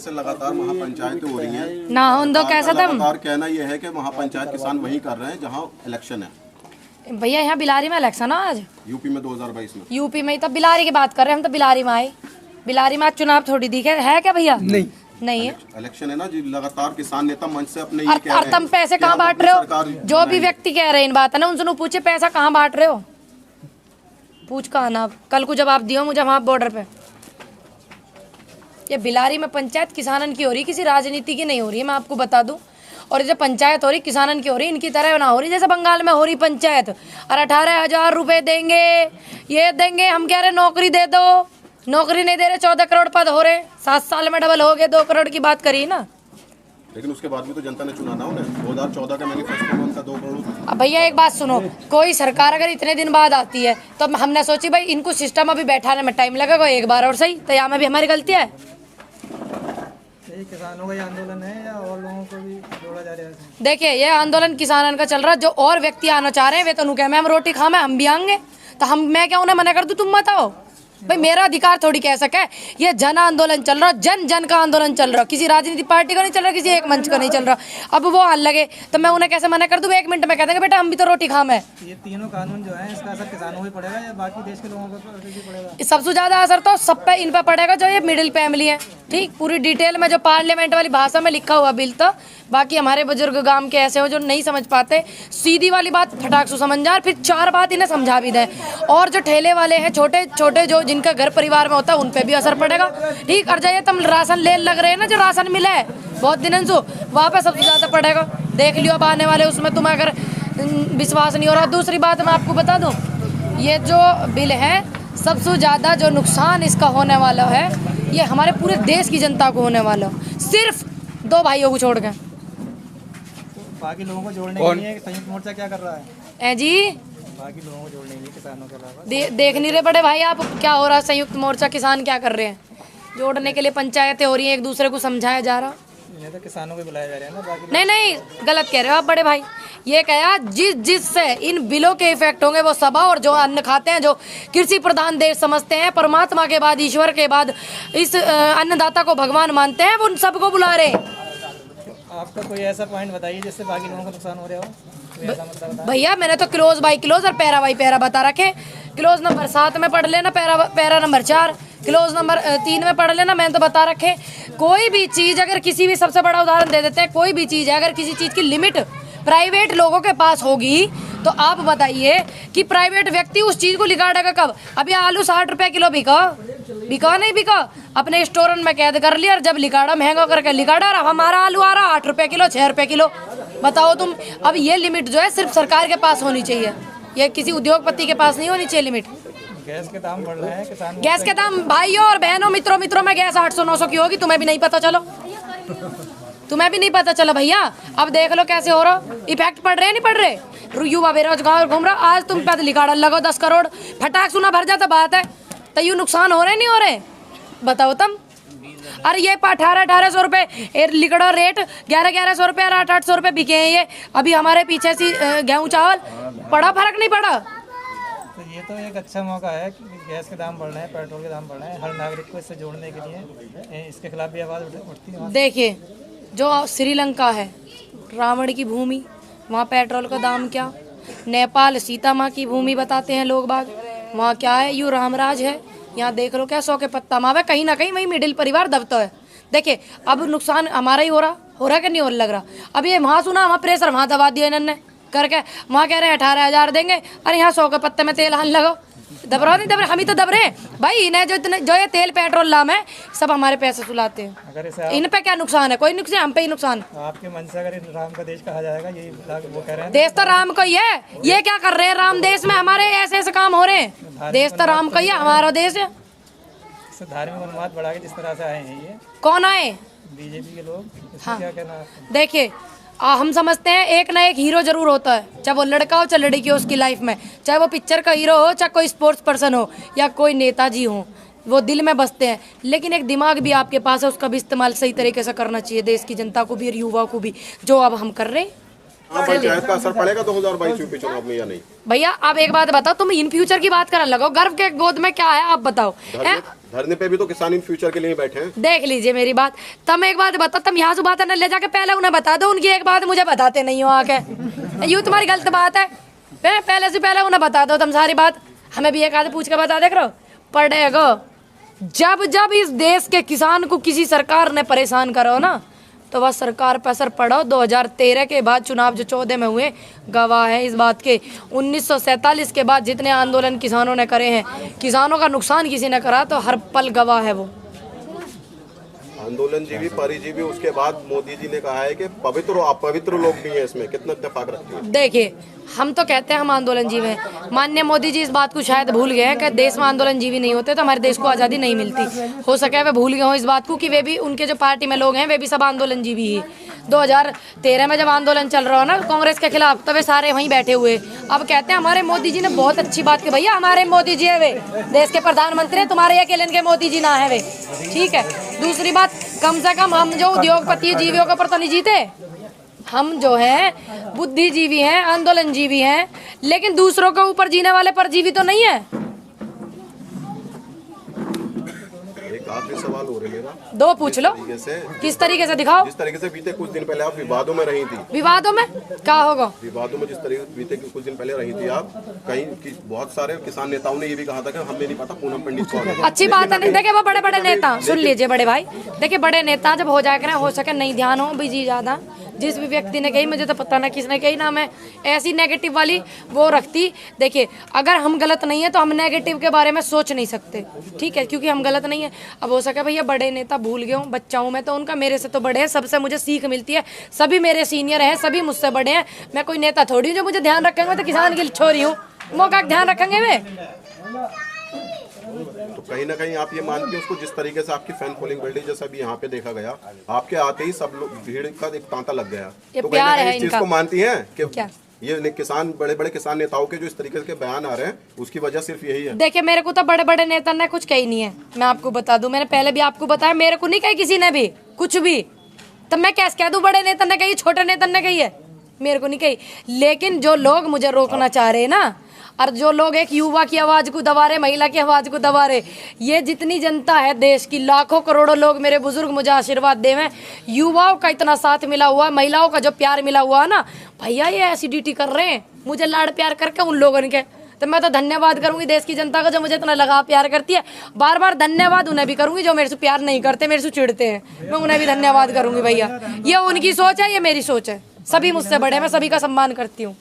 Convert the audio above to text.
से लगातार महापंचायतें हो रही हैं ना उन दो कैसा था लगातार कहना यह है कि महापंचायत किसान वही कर रहे हैं जहां इलेक्शन है। भैया, यहाँ बिलारी में इलेक्शन है आज, यूपी में 2022 में। यूपी में ही तो बिलारी की बात कर रहे हैं हम, तो बिलारी में आए। बिलारी में आज चुनाव थोड़ी दिखे है क्या भैया? नहीं है। इलेक्शन है ना जी, लगातार किसान नेता मंच से अपने और तुम पैसे कहाँ बांट रहे हो? जो भी व्यक्ति कह रहे हैं इन बात है ना, उनसे पूछे पैसा कहाँ बांट रहे हो, पूछ कहा ना कल को जब आप दियो मुझे वहाँ बॉर्डर पे। ये बिलारी में पंचायत किसानन की हो रही, किसी राजनीति की नहीं हो रही है, मैं आपको बता दूं। और जो पंचायत हो रही किसानन की हो रही, इनकी तरह ना हो रही जैसे बंगाल में हो रही पंचायत। और 18,000 रुपए देंगे, ये देंगे, हम कह रहे नौकरी दे दो, नौकरी नहीं दे रहे। 14 करोड़ पद हो रहे, 7 साल में डबल हो गए, 2 करोड़ की बात करी ना। लेकिन उसके बाद भी तो जनता ने चुना ना उन्हें। 2014 का मैनिफेस्टो में उनका 2 करोड़। अब भैया एक बात सुनो, कोई सरकार अगर इतने दिन बाद आती है तो हमने सोची भाई इनको सिस्टम अभी बैठाने में टाइम लगेगा एक बार और सही, तो यहाँ में भी हमारी गलती है। किसानों का ये आंदोलन है या और लोगों को भी जोड़ा जा रहा है? देखिए, ये आंदोलन किसानन का चल रहा है। जो और व्यक्ति आना चाह रहे हैं वे तो कह मैं हम रोटी खा में हम भी आएंगे, तो मैं क्या उन्हें मना कर दूं? तुम मत आओ भाई, मेरा अधिकार थोड़ी कह सके। ये जन आंदोलन चल रहा, जन का आंदोलन चल रहा, किसी राजनीतिक पार्टी का नहीं चल रहा, किसी एक मंच का नहीं चल रहा। अब वो हाल लगे तो मैं उन्हें कैसे मना कर दूं? 1 मिनट में कह देंगे बेटा हम भी तो रोटी खाम है। ये तीनों कानून जो है इसका असर किसानों पे पड़ेगा या बाकी देश के लोगों पर भी पड़ेगा? सबसे ज्यादा असर तो सब पे इन पे पड़ेगा जो ये मिडिल फैमिली है। ठीक, पूरी डिटेल में जो पार्लियामेंट वाली भाषा में लिखा हुआ बिल, तो बाकी हमारे बुजुर्ग गांव के ऐसे हो जो नहीं समझ पाते, सीधी वाली बात फटाक से समझ जाए, फिर 4 बात इन्हें समझा भी दें। और जो ठेले वाले हैं छोटे छोटे, जो जिनका घर परिवार में होता है, उन पे भी असर पड़ेगा। ठीक, और जाइए तुम राशन ले लग रहे हैं ना, जो राशन मिला है बहुत दिनों से, वहाँ पे सबसे ज्यादा पड़ेगा। देख लियो अब आने वाले उसमें, तुम्हें अगर विश्वास नहीं हो रहा। दूसरी बात मैं आपको बता दूं, ये जो बिल है सबसे ज्यादा जो नुकसान इसका होने वाला है, ये हमारे पूरे देश की जनता को होने वाला, सिर्फ 2 भाइयों को छोड़ के। बाकी लोगों को जोड़ने के लिए संयुक्त मोर्चा क्या कर रहा है? जी, बाकी लोगों को जोड़ने के लिए किसानों के अलावा देख नहीं रहे बड़े भाई आप क्या हो रहा है? संयुक्त मोर्चा किसान क्या कर रहे हैं? जोड़ने के लिए पंचायतें हो रही हैं, एक दूसरे को समझाया जा रहा। इन्हें तो किसानों को बुलाया जा रहा है ना, बाकी नहीं, गलत कह रहे हो आप बड़े भाई। ये कहा जिससे इन बिलों के इफेक्ट होंगे वो सभा, और जो अन्न खाते हैं, जो कृषि प्रधान देश समझते हैं, परमात्मा के बाद, ईश्वर के बाद इस अन्नदाता को भगवान मानते हैं, वो उन सबको बुला रहे हैं। आपका कोई ऐसा पॉइंट बताइए जिससे बाकी लोगों को नुकसान हो रहा हो। भैया मैंने तो क्लोज बाई क्लोज और पैरा बाई पैरा बता रखे। क्लोज नंबर 7 में पढ़ लेना, पैरा नंबर 4, क्लोज नंबर 3 में पढ़ लेना, मैंने तो बता रखे। कोई भी चीज अगर किसी भी, सबसे बड़ा उदाहरण दे देते हैं, कोई भी चीज है अगर किसी चीज की लिमिट प्राइवेट लोगों के पास होगी, तो आप बताइए कि प्राइवेट व्यक्ति उस चीज को लिगाड़ेगा कब? अभी आलू 60 रुपए किलो बिका नहीं बिका, अपने स्टोरन में कैद कर लिया, और जब लिगाड़ा महंगा करके लिगाड़ा, और हमारा आलू आ रहा 8 रुपए किलो, 6 रुपए किलो। बताओ तुम। अब ये लिमिट जो है सिर्फ सरकार के पास होनी चाहिए, ये किसी उद्योगपति के पास नहीं होनी चाहिए लिमिट। गैस के दाम बढ़ रहे हैं, किसान गैस के दाम भाइयों और बहनों, मित्रों में गैस 800-900 की होगी, तुम्हें भी नहीं पता, चलो तुम्हें भी नहीं पता चला भैया। अब देख लो कैसे हो रहा, इफेक्ट पड़ रहे नहीं पड़ रहे? युवा बेरोजगार घूम रहा, आज तुम पैदल लिगाड़ा लगो 10 करोड़, फटाक सुना भर जाता बात है, तो यू नुकसान हो रहे नहीं हो रहे? बताओ तुम। अरे ये 1800 रुपए लिगड़ा रेट, 1100 रुपए और 800 रुपए बिके हैं ये। अभी हमारे पीछे सी गेहूं चावल पड़ा, फर्क नहीं पड़ा। तो ये तो एक अच्छा मौका है कि गैस के दाम बढ़ रहे हैं, पेट्रोल के दाम बढ़ रहे हैं, हर नागरिक को इससे जोड़ने के लिए इसके खिलाफ भी आवाज़ उठती है। देखिए, जो श्रीलंका है रावण की भूमि, वहाँ पेट्रोल का दाम क्या? नेपाल सीता माँ की भूमि बताते हैं लोग बाग, वहाँ क्या है? यू रामराज है। यहाँ देख लो क्या 100 के पत्ता मावे, कहीं ना कहीं वही मिडिल परिवार दबता है। देखिए अब नुकसान हमारा ही हो रहा कि नहीं हो लग रहा? अब ये वहाँ सुना, वहाँ प्रेशर वहाँ दबा दिया इन्होंने करके, वहाँ कह रहे हैं 18,000 देंगे, अरे यहाँ 100 के पत्ते में तेल हान लगो। दब रहा नहीं दब रहे, हम ही तो दब रहे भाई। इन्हें जो ये तेल पेट्रोल लाम है सब हमारे पैसे सुलाते हैं। अगर इन पे क्या नुकसान है? कोई नुकसान, हम पे ही नुकसान। आपके मन से अगर राम का देश कहा जाएगा, यही वो कह रहे हैं, देश तो राम का ही है। ये क्या कर रहे हैं राम देश में? हमारे ऐसे ऐसे काम हो रहे हैं। देश तो राम का ही है, हमारा देश है। धार्मिक उन्माद बढ़ा के जिस तरह से आए हैं, ये कौन आए? बीजेपी के लोग। हाँ। क्या कहना? देखिए हम समझते हैं एक ना एक हीरो जरूर होता है, चाहे वो लड़का हो चाहे लड़की हो उसकी लाइफ में, चाहे वो पिक्चर का हीरो हो, चाहे कोई स्पोर्ट्स पर्सन हो, या कोई नेताजी हो, वो दिल में बसते हैं। लेकिन एक दिमाग भी आपके पास है, उसका भी इस्तेमाल सही तरीके से करना चाहिए, देश की जनता को भी और युवा को भी, जो अब हम कर रहे हैं। हाँ, पंचायत का असर पड़ेगा 2022 यूपी चुनाव में या नहीं? भैया आप एक बात बताओ, तुम इन फ्यूचर की बात करने लगो, गर्व के गोद में क्या है आप बताओ। धरने पे भी तो किसान इन फ्यूचर के लिए बैठे हैं। देख लीजिए मेरी बात, तुम एक बात बताओ, तुम यहाँ से बात न ले जाके पहले उन्हें बता दो, उनकी एक बात मुझे बताते नहीं हो आके, यूँ तुम्हारी गलत बात है। पहले से पहले उन्हें बता दो तुम सारी बात, हमें भी एक आधे पूछ के बता देख रहो पड़ेगा। जब जब इस देश के किसान को किसी सरकार ने परेशान करो ना, तो वह सरकार पर असर पड़ो। 2013 के बाद चुनाव जो 14 में हुए गवाह है इस बात के। 1947 के बाद जितने आंदोलन किसानों ने करे हैं, किसानों का नुकसान किसी ने करा तो हर पल गवाह है वो आंदोलन जीवी परिजीवी। उसके बाद मोदी जी ने कहा है कि पवित्र और अपवित्र लोग भी हैं इसमें, कितना इत्तेफाक रखते हैं। देखिए हम तो कहते हैं हम आंदोलन जीवी हैं, माननीय मोदी जी इस बात को शायद भूल गए हैं कि देश में आंदोलन जीवी नहीं होते तो हमारे देश को आज़ादी नहीं मिलती। हो सके वे भूल गए हों इस बात को कि वे भी, उनके जो पार्टी में लोग हैं वे भी सब आंदोलन जीवी ही। 2013 में जब आंदोलन चल रहा हो ना कांग्रेस के खिलाफ, तो वे सारे वहीं बैठे हुए। अब कहते हैं हमारे मोदी जी ने बहुत अच्छी बात की। भैया हमारे मोदी जी है, वे देश के प्रधानमंत्री हैं, तुम्हारे अकेले के मोदी जी ना है वे, ठीक है। दूसरी बात, कम से कम हम जो उद्योगपति जीवियों के ऊपर तो नहीं जीते, हम जो हैं बुद्धिजीवी हैं, आंदोलन जीवी हैं, लेकिन दूसरों के ऊपर जीने वाले परजीवी तो नहीं है। एक आखिरी सवाल हो रहा है मेरा, दो पूछ लो। किस तरीके से दिखाओ? जिस तरीके से बीते कुछ दिन पहले आप विवादों में रही थी। विवादों में क्या होगा? विवादों में जिस तरीके से बीते कुछ दिन पहले रही थी आप, कहीं बहुत सारे किसान नेताओं ने ये भी कहा था कि हमें नहीं पता पूनम पंडित कौन है। अच्छी बात है। नहीं देखिए वो बड़े बड़े नेता, सुन लीजिए बड़े भाई, देखिए बड़े नेता जब हो जाए हो सके नहीं ध्यान हो बिजी ज्यादा, जिस भी व्यक्ति ने कही, मुझे तो पता ना किसने कही ना, मैं ऐसी नेगेटिव वाली वो रखती। देखिए अगर हम गलत नहीं है तो हम नेगेटिव के बारे में सोच नहीं सकते, ठीक है, क्योंकि हम गलत नहीं है। अब हो सके भैया बड़े नेता भूल गए हूँ, बच्चा हूँ मैं तो उनका, मेरे से तो बड़े हैं, सबसे मुझे सीख मिलती है, सभी मेरे सीनियर हैं, सभी मुझसे बड़े हैं। मैं कोई नेता थोड़ी हूँ जो मुझे ध्यान रखेंगे, तो किसान की छोरी हूँ, मौका का ध्यान रखेंगे वे। तो कहीं ना कहीं आप ये मानते हैं उसको, जिस तरीके से आपकी फैन फॉलोइंग बढ़ी, जैसा भी यहाँ पे देखा गया, आपके आते ही सब लोग भीड़ का एक तांता लग गया। ये तो प्यार कहीं है इस चीज इनका। को मानती हैं कि क्या? ये किसान, बड़े बड़े किसान नेताओं के जो इस तरीके के बयान आ रहे हैं, उसकी वजह सिर्फ यही है? देखिए मेरे को तो बड़े बड़े नेता ने कुछ कही नहीं है, मैं आपको बता दूं, मैंने पहले भी आपको बताया, मेरे को नहीं कही किसी ने भी कुछ भी। तब मैं कैसे कह दूं बड़े नेता ने कही, छोटे नेता ने कही है, मेरे को नहीं कही। लेकिन जो लोग मुझे रोकना चाह रहे हैं ना, और जो लोग एक युवा की आवाज को दबा रहे, महिला की आवाज को दबा रहे, ये जितनी जनता है देश की, लाखों करोड़ों लोग, मेरे बुजुर्ग मुझे आशीर्वाद देवें, युवाओं का इतना साथ मिला हुआ, महिलाओं का जो प्यार मिला हुआ है ना भैया, ये एसिडिटी कर रहे हैं मुझे लाड़ प्यार करके उन लोगों के, तो मैं तो धन्यवाद करूंगी देश की जनता का जो मुझे इतना लगाव प्यार करती है। बार बार धन्यवाद उन्हें भी करूंगी जो मेरे से प्यार नहीं करते, मेरे से चिढ़ते हैं, मैं उन्हें भी धन्यवाद करूंगी भैया। ये उनकी सोच है, ये मेरी सोच है, सभी मुझसे बड़े, मैं सभी का सम्मान करती हूँ।